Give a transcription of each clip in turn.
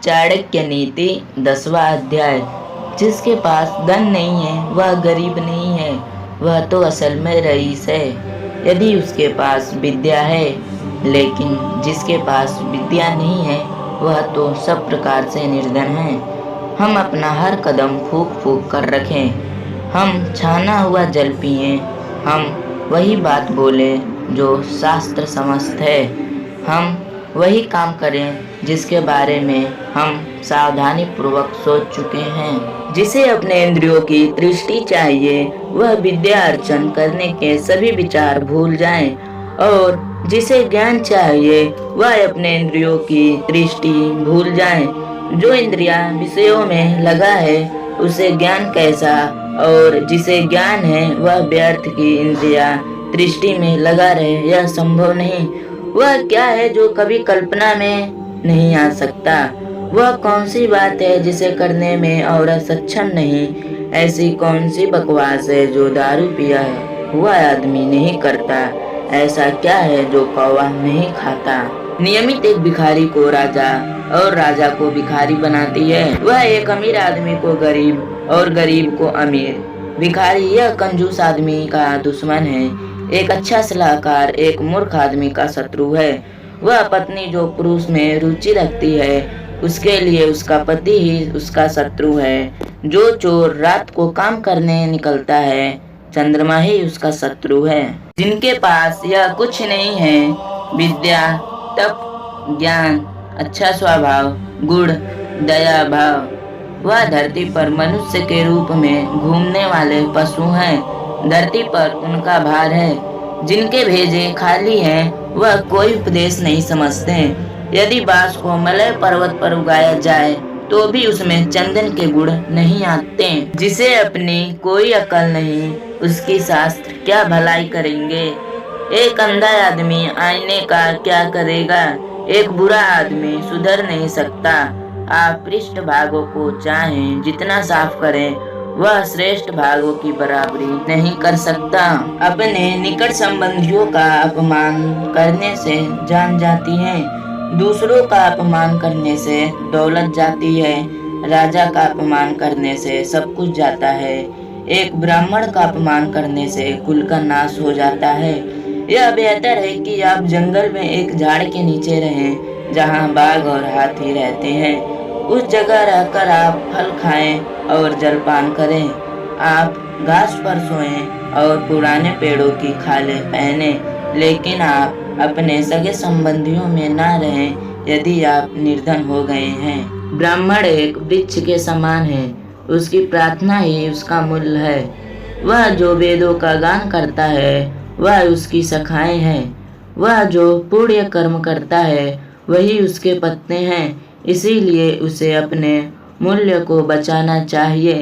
चाणक्य नीति 10वां अध्याय। जिसके पास धन नहीं है वह गरीब नहीं है, वह तो असल में रईस है। यदि उसके पास विद्या है, लेकिन जिसके पास विद्या नहीं है वह तो सब प्रकार से निर्धन है। हम अपना हर कदम फूंक फूंक कर रखें, हम छाना हुआ जल पिएं, हम वही बात बोले जो शास्त्र समस्त है, हम वही काम करें जिसके बारे में हम सावधानी पूर्वक सोच चुके हैं। जिसे अपने इंद्रियों की दृष्टि चाहिए वह विद्या अर्चन करने के सभी विचार भूल जाए, और जिसे ज्ञान चाहिए वह अपने इंद्रियों की दृष्टि भूल जाए। जो इंद्रियां विषयों में लगा है उसे ज्ञान कैसा, और जिसे ज्ञान है वह व्यर्थ की इंद्रियां दृष्टि में लगा रहे, यह संभव नहीं। वह क्या है जो कभी कल्पना में नहीं आ सकता? वह कौन सी बात है जिसे करने में औरत सक्षम नहीं? ऐसी कौन सी बकवास है जो दारू पिया हुआ आदमी नहीं करता? ऐसा क्या है जो कौवा नहीं खाता? नियमित एक भिखारी को राजा और राजा को भिखारी बनाती है। वह एक अमीर आदमी को गरीब और गरीब को अमीर। भिखारी यह कंजूस आदमी का दुश्मन है। एक अच्छा सलाहकार एक मूर्ख आदमी का शत्रु है। वह पत्नी जो पुरुष में रुचि रखती है उसके लिए उसका पति ही उसका शत्रु है। जो चोर रात को काम करने निकलता है चंद्रमा ही उसका शत्रु है। जिनके पास यह कुछ नहीं है, विद्या, तप, ज्ञान, अच्छा स्वभाव, गुण, दया भाव, वह धरती पर मनुष्य के रूप में घूमने वाले पशु हैं। धरती पर उनका भार है। जिनके भेजे खाली हैं वह कोई उपदेश नहीं समझते। यदि बांस को मलय पर्वत पर उगाया जाए तो भी उसमें चंदन के गुण नहीं आते। जिसे अपनी कोई अकल नहीं उसकी शास्त्र क्या भलाई करेंगे। एक अंधा आदमी आईने का क्या करेगा? एक बुरा आदमी सुधर नहीं सकता। आप पृष्ठ भागों को चाहें जितना साफ करें वह श्रेष्ठ भागों की बराबरी नहीं कर सकता। अपने निकट संबंधियों का अपमान करने से जान जाती है, दूसरों का अपमान करने से दौलत जाती है, राजा का अपमान करने से सब कुछ जाता है, एक ब्राह्मण का अपमान करने से कुल का नाश हो जाता है। यह बेहतर है कि आप जंगल में एक झाड़ के नीचे रहें जहाँ बाघ और हाथी रहते हैं। उस जगह रहकर आप फल खाएं और जलपान करें। आप घास पर सोएं और पुराने पेड़ों की खालें पहनें, लेकिन आप अपने सगे संबंधियों में ना रहें यदि आप निर्धन हो गए हैं। ब्राह्मण एक वृक्ष के समान है, उसकी प्रार्थना ही उसका मूल है। वह जो वेदों का गान करता है वह उसकी शाखाएं हैं। वह जो पुण्य कर्म करता है वही उसके पत्ते हैं। इसीलिए उसे अपने मूल्य को बचाना चाहिए।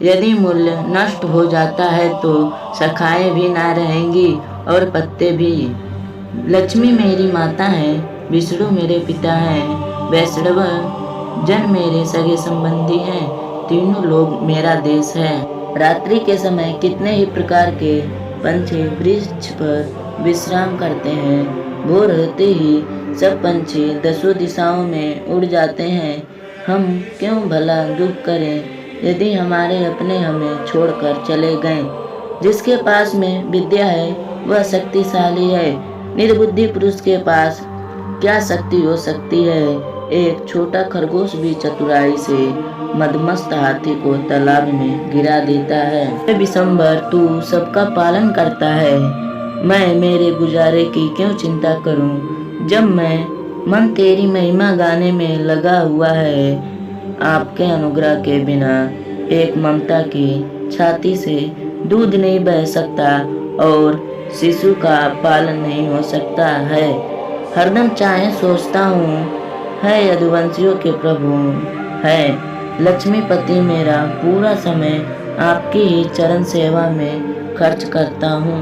यदि मूल्य नष्ट हो जाता है तो शाखाएं भी ना रहेंगी और पत्ते भी। लक्ष्मी मेरी माता है, विष्णु मेरे पिता हैं, वैष्णव जन मेरे सगे संबंधी हैं, तीनों लोग मेरा देश है। रात्रि के समय कितने ही प्रकार के पंछी वृक्ष पर विश्राम करते हैं। भोर होते ही सब पंछी दसों दिशाओं में उड़ जाते हैं। हम क्यों भला दुख करें यदि हमारे अपने हमें छोड़कर चले गए। जिसके पास में विद्या है वह शक्तिशाली है। निर्बुद्धि पुरुष के पास क्या शक्ति हो सकती है। एक छोटा खरगोश भी चतुराई से मदमस्त हाथी को तालाब में गिरा देता है। विशंबर तू सबका पालन करता है, मैं मेरे गुजारे की क्यों चिंता करूं, जब मैं मन तेरी महिमा गाने में लगा हुआ है। आपके अनुग्रह के बिना एक ममता की छाती से दूध नहीं बह सकता और शिशु का पालन नहीं हो सकता है। हरदम चाहे सोचता हूँ, है यदुवंशियों के प्रभु, है लक्ष्मीपति मेरा पूरा समय आपकी ही चरण सेवा में खर्च करता हूँ।